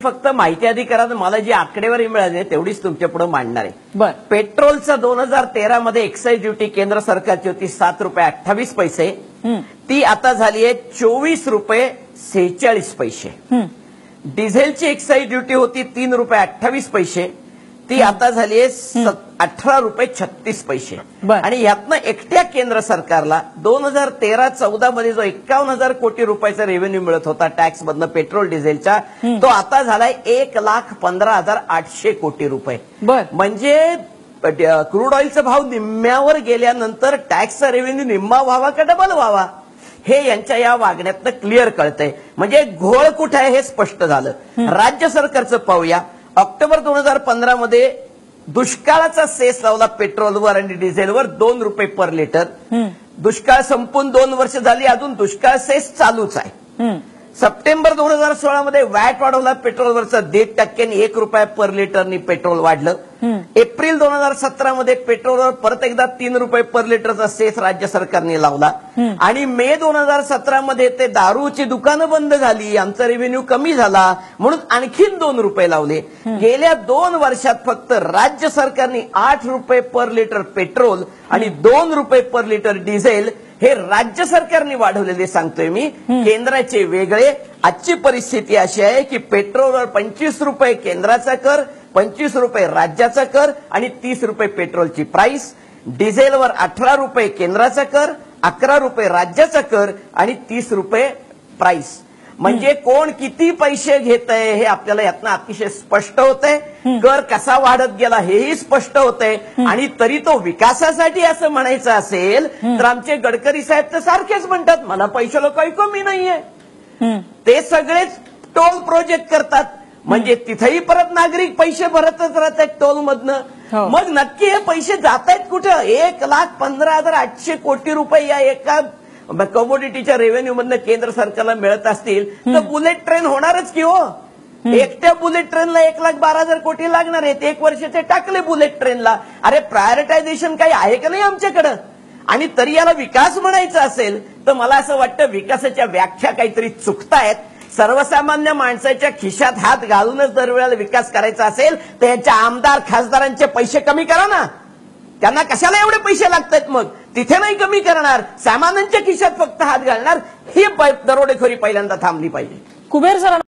फक्त माहिती अधिकारात मला जी आकडेवारी मिळाली तेवढीच तुमच्या पुढे मांडणार आहे। बर पेट्रोलचा 2013 मध्ये एक्साइज ड्युटी केंद्र सरकारची होती 7 रुपये 28 पैसे, ती आता झाली आहे 24 रुपये 46 पैसे। डिझेलची एक्साइज ड्युटी होती 3 रुपये 28 पैसे, ती आता झाली आहे 18 रुपये 36 पैसे। आणि यातनं एकट्या केंद्र सरकारला 2013-14 मध्ये जो 51,000 कोटी रुपयाचा रेव्हेन्यू मिळत होता टॅक्स मधनं पेट्रोल डिझेलचा, तो आता झालाय 1,15,800 कोटी रुपये। म्हणजे क्रूड ऑइलचा भाव निम्म्यावर गेल्यानंतर टॅक्सचा रेव्हेन्यू निम्मा व्हावा का डबल व्हावा हे यांच्या या वागण्यातनं क्लिअर कळतंय। म्हणजे घोळ कुठे आहे हे स्पष्ट झालं। राज्य सरकारचं पाहूया। ऑक्टोबर 2015 मध्ये दुष्काळाचा सेस लावला पेट्रोलवर आणि डिझेलवर 2 रुपये पर लिटर। दुष्काळ संपून 2 वर्ष झाली, अजून दुष्काळ सेस चालूच आहे। सप्टेंबर 2016 मध्ये वॅट वाढवला पेट्रोलवरचा 1.5% 1 रुपया पर लिटरनी पेट्रोल वाढलं। एप्रिल 2017 मध्ये पेट्रोलवर परत एकदा 3 रुपये पर लिटरचा सेस राज्य सरकारने लावला। आणि मे 2017 मध्ये ते दारूची दुकानं बंद झाली, आमचा रेव्हेन्यू कमी झाला म्हणून आणखीन 2 रुपये लावले। गेल्या 2 वर्षात फक्त राज्य सरकारने 8 रुपये पर लिटर पेट्रोल आणि 2 रुपये पर लिटर डिझेल हे राज्य सरकारने वाढवलेले सांगतोय मी, केंद्राचे वेगळे। आजची परिस्थिती अशी आहे की पेट्रोलवर 25 रुपये केंद्राचा कर, 25 रुपये राज्याचा कर आणि 30 रुपये पेट्रोलची प्राइस। डिझेलवर 18 रुपये केंद्राचा कर, 11 रुपये राज्याचा कर आणि 30 रुपये प्राइस। म्हणजे कोण किती पैसे घेत आहे हे आपल्याला यातनं अतिशय स्पष्ट होतंय। कर कसा वाढत गेला हेही स्पष्ट होतंय। आणि तरी तो विकासासाठी असं म्हणायचं असेल तर आमचे गडकरी साहेब तर सारखेच म्हणतात मला पैशाला काही कमी नाहीये। ते सगळेच टोल प्रोजेक्ट करतात, म्हणजे तिथेही परत नागरिक पैसे भरतच राहतात टोल मधनं। मग नक्की हे पैसे जात आहेत कुठं? 1,15,800 कोटी रुपये या एका कमोडिटीच्या रेव्हेन्यू मधनं केंद्र सरकारला मिळत असतील तर बुलेट ट्रेन होणारच की हो। एकट्या बुलेट ट्रेनला 1,12,000 कोटी लागणार आहेत, 1 वर्षाचे टाकले बुलेट ट्रेनला। अरे प्रायोरिटायझेशन काही आहे का नाही आमच्याकडं? आणि तरी याला विकास म्हणायचा असेल तर मला असं वाटतं विकासाच्या व्याख्या काहीतरी चुकतायत। सर्वसामान्य माणसाच्या खिशात हात घालूनच दरवेळेला विकास करायचा असेल तर यांच्या आमदार खासदारांचे पैसे कमी करा ना। त्यांना कशाला एवढे पैसे लागतात? मग तिथे नाही कमी करणार, सामान्यांच्या खिशात फक्त हात घालणार। ही दरोडेखोरी पहिल्यांदा थांबली पाहिजे। कुबेर सर